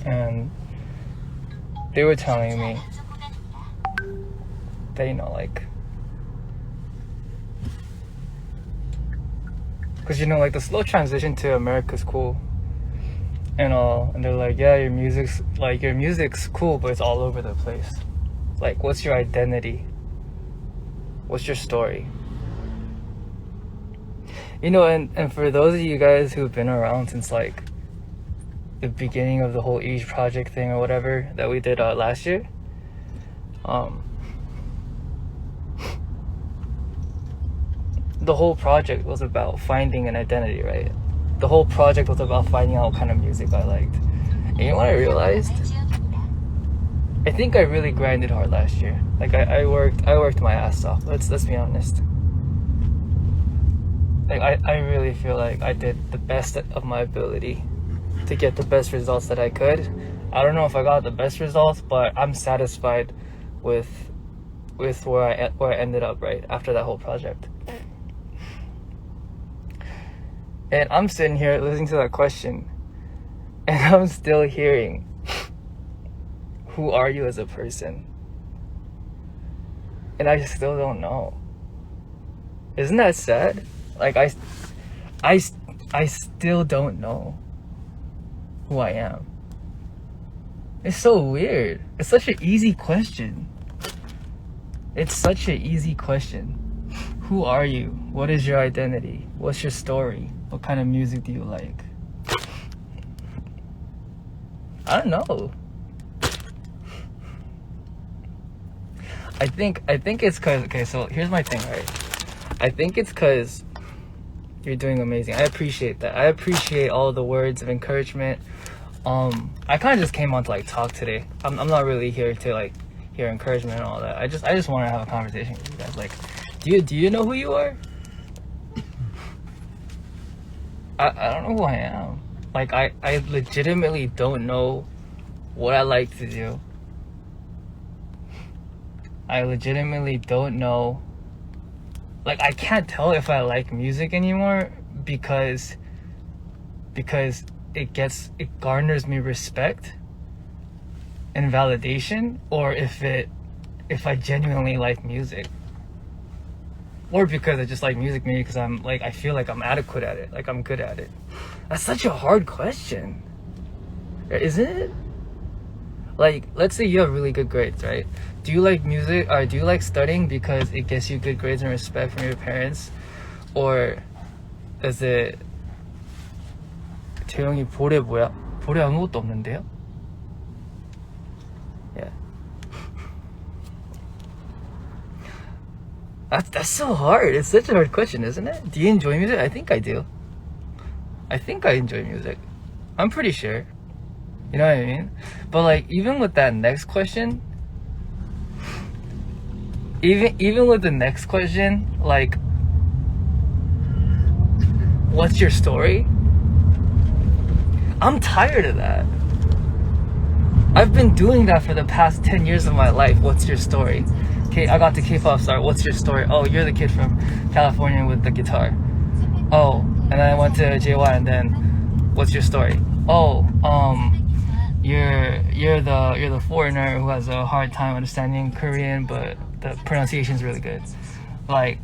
and they were telling me that, you know, like, because, you know, like, the slow transition to America's cool and all, and they're like, yeah, your music's cool, but it's all over the place. Like, what's your identity? What's your story? You know, and for those of you guys who've been around since, like, the beginning of the whole Ig project thing or whatever that we did last year, the whole project was about finding an identity, right? The whole project was about finding out what kind of music I liked. And you know what I realized? I think I really grinded hard last year. Like, I worked my ass off. Let's be honest. Like, I really feel like I did the best of my ability to get the best results that I could. I don't know if I got the best results, but I'm satisfied with where I ended up, right, after that whole project. And I'm sitting here listening to that question, and I'm still hearing, who are you as a person? And I still don't know. Isn't that sad? Like, I still don't know who I am. It's so weird. It's such an easy question. It's such an easy question. Who are you? What is your identity? What's your story? What kind of music do you like? I don't know. I think it's cause, okay, so here's my thing, right? I think it's cause you're doing amazing. I appreciate that. I appreciate all the words of encouragement. I kind of just came on to, like, talk today. I'm not really here to, like, hear encouragement and all that. I just want to have a conversation with you guys. Like, do you know who you are? I don't know who I am. Like, I legitimately don't know what I like to do. I legitimately don't know. Like, I can't tell if I like music anymore because it garners me respect and validation, or if I genuinely like music, or because I just like music maybe because I feel like I'm adequate at it, like I'm good at it. That's such a hard question, isn't it? Like, let's say you have really good grades, right? Do you like music, or do you like studying because it gets you good grades and respect from your parents? Or is it 재영이 볼에 뭐야? 볼에 아무것도 없는데요? Yeah. That's so hard. It's such a hard question, isn't it? Do you enjoy music? I think I do. I think I enjoy music. I'm pretty sure. You know what I mean? But, like, even with that next question, even with the next question, like, what's your story? I'm tired of that. I've been doing that for the past 10 years of my life. What's your story? Okay, I got the K-pop star. What's your story? Oh, you're the kid from California with the guitar. Oh, and then I went to JY, and then what's your story? Oh, you're the foreigner who has a hard time understanding Korean, but the pronunciation is really good. Like,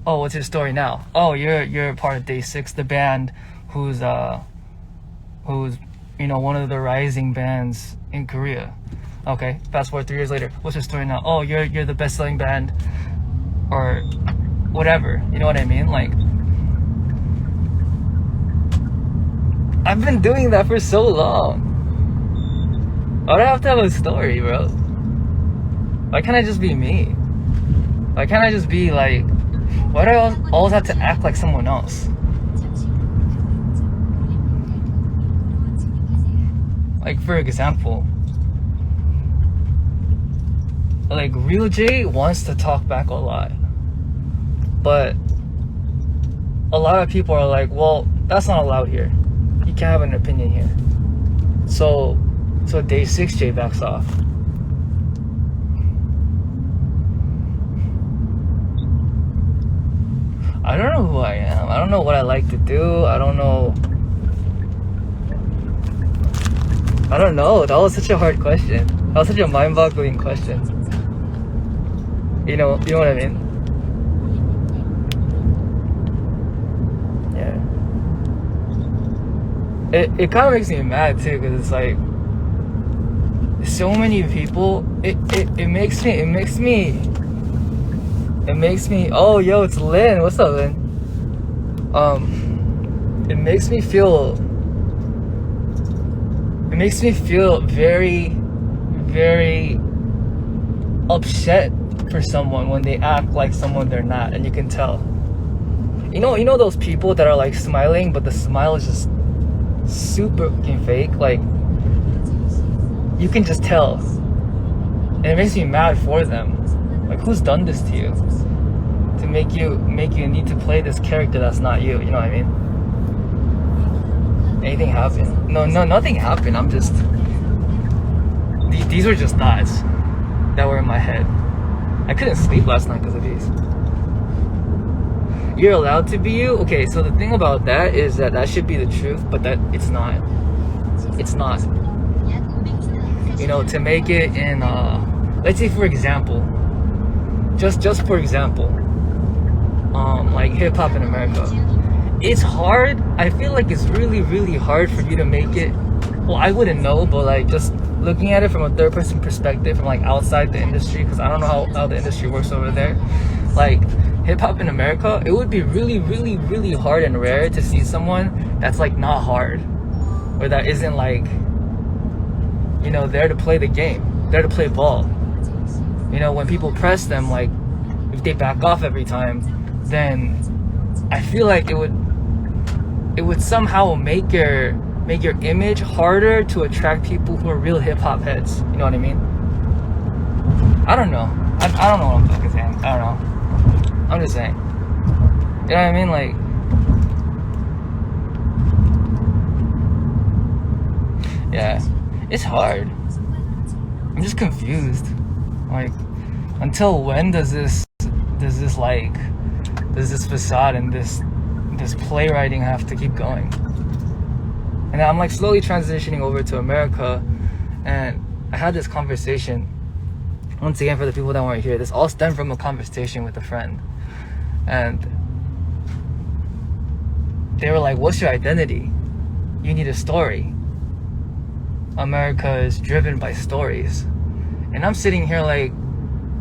oh, what's your story now? Oh, you're part of Day 6, the band who's you know, one of the rising bands in Korea. Okay, fast forward 3 years later. What's your story now? Oh, you're the best-selling band, or whatever. You know what I mean? Like, I've been doing that for so long. Why do I have to have a story, bro? Why can't I just be me? Why can't I just be like? Why do I always have to act like someone else? Like, for example, like, Real Jae wants to talk back a lot, but a lot of people are like, well, that's not allowed here. You can't have an opinion here. So Day 6 Jae backs off. I don't know who I am. I don't know what I like to do. I don't know. I don't know. That was such a hard question. That was such a mind-boggling question. You know what I mean? Yeah. It kind of makes me mad too, because it's like so many people. It makes me. Oh, yo, it's Lynn. What's up, Lynn? It makes me feel very, very upset for someone when they act like someone they're not, and you can tell. You know those people that are like smiling, but the smile is just super fucking fake. Like, you can just tell, and it makes me mad for them. Like, who's done this to you to make you need to play this character that's not you? You know what I mean? Anything happened? No, nothing happened. I'm just, these were just thoughts that were in my head. I couldn't sleep last night because of these. You're allowed to be you? Okay, so the thing about that is that should be the truth, but that it's not. It's not. You know, to make it in, let's say for example, just for example, like hip hop in America. It's hard. I feel like it's really, really hard for you to make it. Well, I wouldn't know, but like just looking at it from a third person perspective, from like outside the industry, because I don't know how the industry works over there. Like hip hop in America, it would be really, really, really hard and rare to see someone that's like not hard, or that isn't like, you know, there to play the game, there to play ball. You know, when people press them, like if they back off every time, then I feel like it would somehow make your image harder to attract people who are real hip hop heads. You know what I mean? I don't know. I don't know what I'm fucking saying. I don't know. I'm just saying. You know what I mean? Like, yeah, it's hard. I'm just confused. Like, until when does this facade and this playwriting have to keep going? And I'm like slowly transitioning over to America, and I had this conversation. Once again, for the people that weren't here, this all stemmed from a conversation with a friend, and they were like, "What's your identity? You need a story. America is driven by stories." And I'm sitting here like,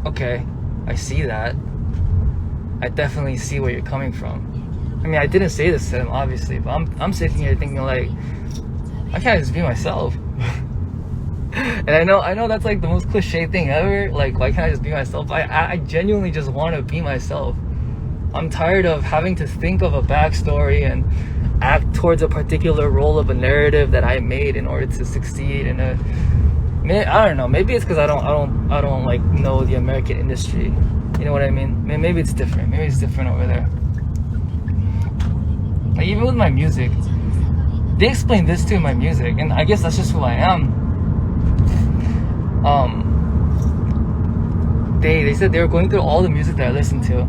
okay, I see that. I definitely see where you're coming from. I mean, I didn't say this to them, obviously, but I'm sitting here thinking like, I can't just be myself. And I know that's like the most cliche thing ever. Like, why can't I just be myself? I genuinely just want to be myself. I'm tired of having to think of a backstory and act towards a particular role of a narrative that I made in order to succeed in a. I don't know. Maybe it's because I don't like know the American industry. You know what I mean? Maybe it's different. Maybe it's different over there. Like, even with my music, they explain this too in my music, and I guess that's just who I am. They said they were going through all the music that I listened to,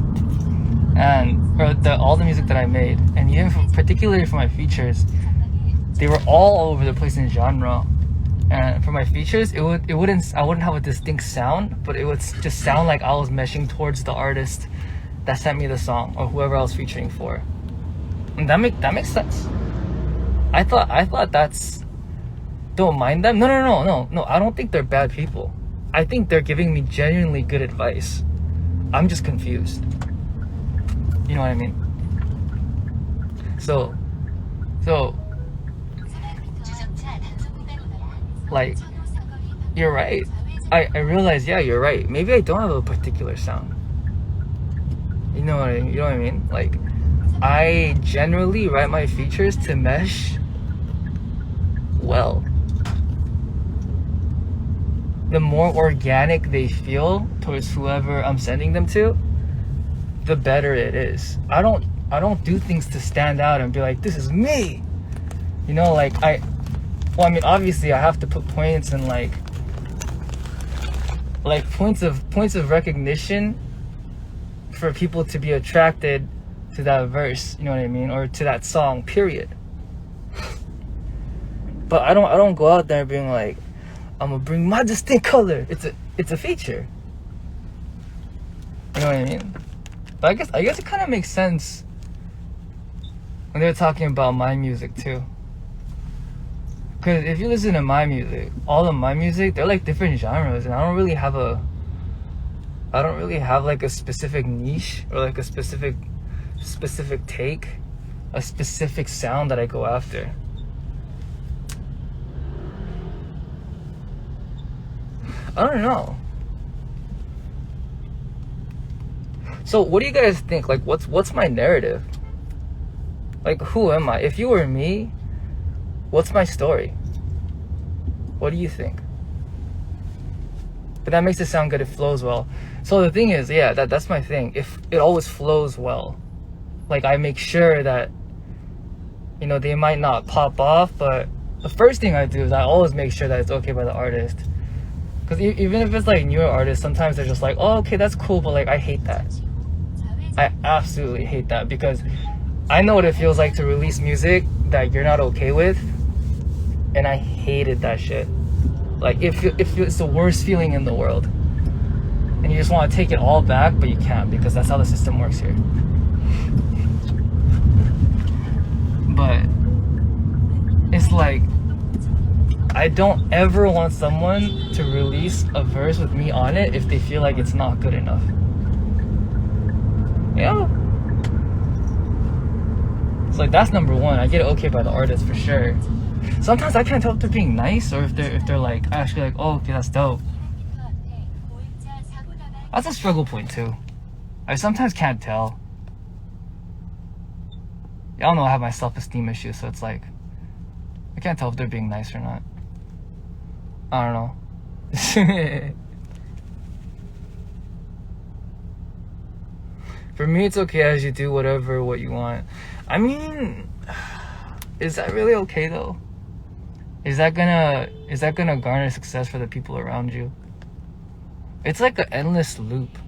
all the music that I made, and even particularly for my features, they were all over the place in genre. And for my features, I wouldn't have a distinct sound, but it would just sound like I was meshing towards the artist that sent me the song, or whoever I was featuring for. And that makes sense. I thought that's, don't mind them. No. I don't think they're bad people. I think they're giving me genuinely good advice. I'm just confused. You know what I mean? So like, you're right. I realize, yeah, you're right. Maybe I don't have a particular sound. You know what I mean? Like, I generally write my features to mesh well. The more organic they feel towards whoever I'm sending them to, the better it is. I don't do things to stand out and be like, this is me. You know, like, I mean, obviously I have to put points and like points of recognition for people to be attracted to that verse, you know what I mean, or to that song, period. But I don't go out there being like, I'm gonna bring my distinct color. It's a feature. You know what I mean? But I guess it kind of makes sense when they're talking about my music too. Cause if you listen to my music, all of my music, they're like different genres, and I don't really have like a specific niche or like a specific take, a specific sound that I go after. I don't know. So what do you guys think? Like, what's my narrative? Like, who am I? If you were me, what's my story? What do you think? But that makes it sound good. It flows well. So the thing is, yeah, that's my thing. If it always flows well, like I make sure that, you know, they might not pop off, but the first thing I do is I always make sure that it's okay by the artist. Because even if it's like newer artists, sometimes they're just like, oh, okay, that's cool, but like I hate that. I absolutely hate that, because I know what it feels like to release music that you're not okay with, and I hated that shit. Like, if it's the worst feeling in the world, and you just want to take it all back, but you can't, because that's how the system works here. But it's like, I don't ever want someone to release a verse with me on it if they feel like it's not good enough. Yeah. It's like, that's number one. I get it okay by the artist for sure. Sometimes I can't tell if they're being nice or if they're like actually like, oh, okay, that's dope. That's a struggle point too. I sometimes can't tell. Y'all know I have my self-esteem issues, so it's like I can't tell if they're being nice or not. I don't know. For me, it's okay as you do what you want. I mean, is that really okay though? Is that gonna garner success for the people around you? It's like an endless loop.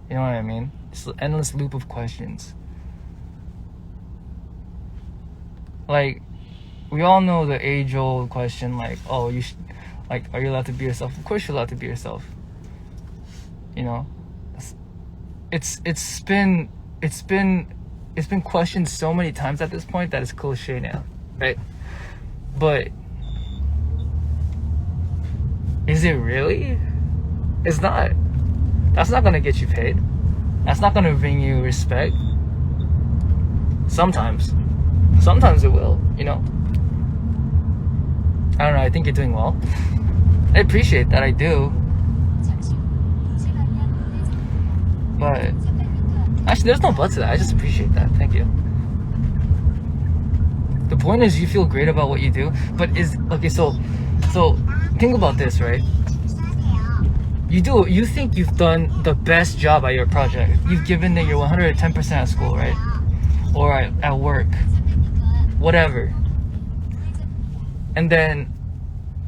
You know what I mean? It's an endless loop of questions. Like, we all know the age-old question, like, oh, you should, like, are you allowed to be yourself? Of course you're allowed to be yourself. You know, it's been questioned so many times at this point that it's cliche now, right? But is it really? It's not. That's not gonna get you paid. That's not gonna bring you respect. Sometimes it will, you know. I don't know, I think you're doing well. I appreciate that, I do. But actually, there's no but to that. I just appreciate that. Thank you. The point is, you feel great about what you do, but so think about this, right? You think you've done the best job at your project. You've given it your 110% at school, right? Or at work, whatever. And then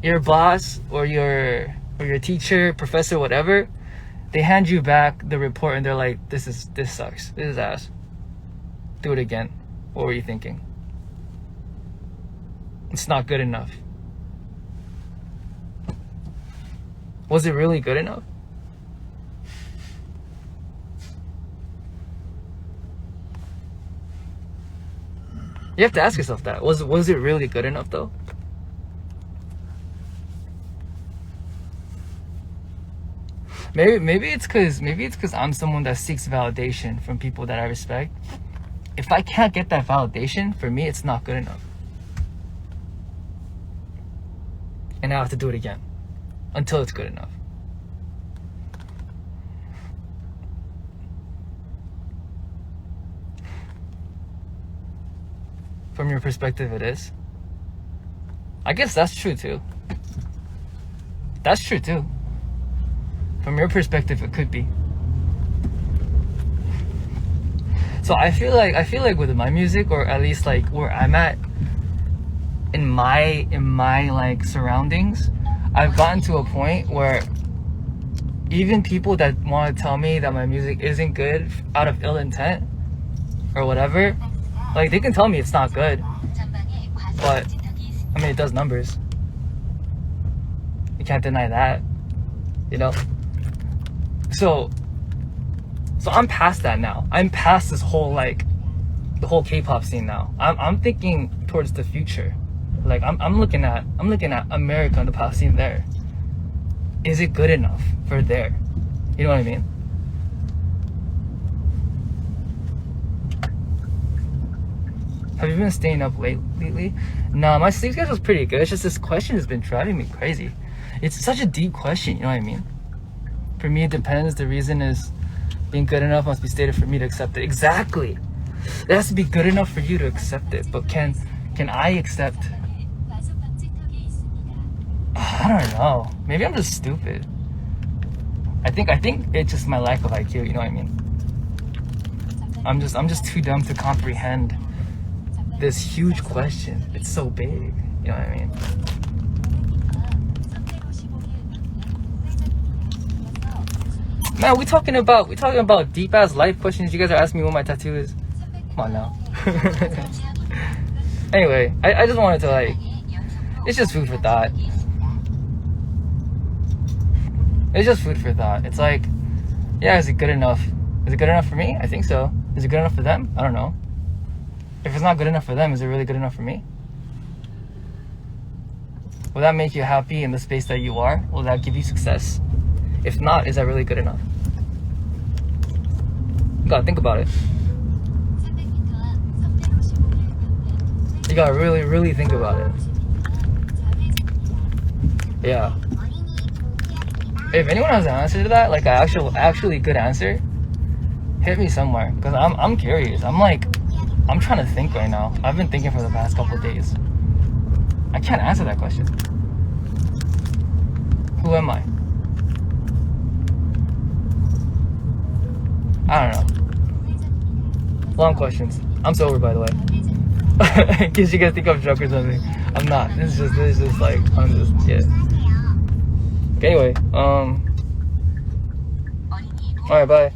your boss or your teacher, professor, whatever, they hand you back the report and they're like, this sucks. This is ass. Do it again. What were you thinking? It's not good enough. Was it really good enough? You have to ask yourself that. Was it really good enough though? Maybe it's because I'm someone that seeks validation from people that I respect. If I can't get that validation, for me it's not good enough. And I have to do it again until it's good enough. From your perspective, it is. I guess that's true too. That's true too. From your perspective, it could be. So I feel like with my music, or at least like where I'm at in my like surroundings, I've gotten to a point where even people that want to tell me that my music isn't good out of ill intent or whatever, like they can tell me it's not good, but I mean, it does numbers. You can't deny that, you know? So I'm past that now. I'm past this whole, like, the whole K-pop scene now. I'm thinking towards the future. Like, I'm looking at America and the pop scene there. Is it good enough for there? You know what I mean? Have you been staying up late lately? No, my sleep schedule's pretty good. It's just this question has been driving me crazy. It's such a deep question, you know what I mean? For me, it depends. The reason is being good enough must be stated for me to accept it. Exactly. It has to be good enough for you to accept it. But can I accept? I don't know. Maybe I'm just stupid. I think it's just my lack of IQ, you know what I mean? I'm just too dumb to comprehend this huge question. It's so big, you know what I mean? Man, we talking about deep ass life questions. You guys are asking me what my tattoo is. Come on now. Anyway, I just wanted to, like, it's just food for thought. It's just food for thought. It's like, yeah, is it good enough? Is it good enough for me? I think so. Is it good enough for them? I don't know. If it's not good enough for them, is it really good enough for me? Will that make you happy in the space that you are? Will that give you success? If not, is that really good enough? You gotta think about it. You gotta really, really think about it. Yeah. If anyone has an answer to that, like an actually good answer, hit me somewhere. Cause I'm curious. I'm trying to think right now. I've been thinking for the past couple of days. I can't answer that question. Who am I? I don't know. Long questions. I'm sober, by the way. In case you guys think I'm drunk or something. I'm not. This is just like, I'm just, yeah. Okay, anyway, alright, bye.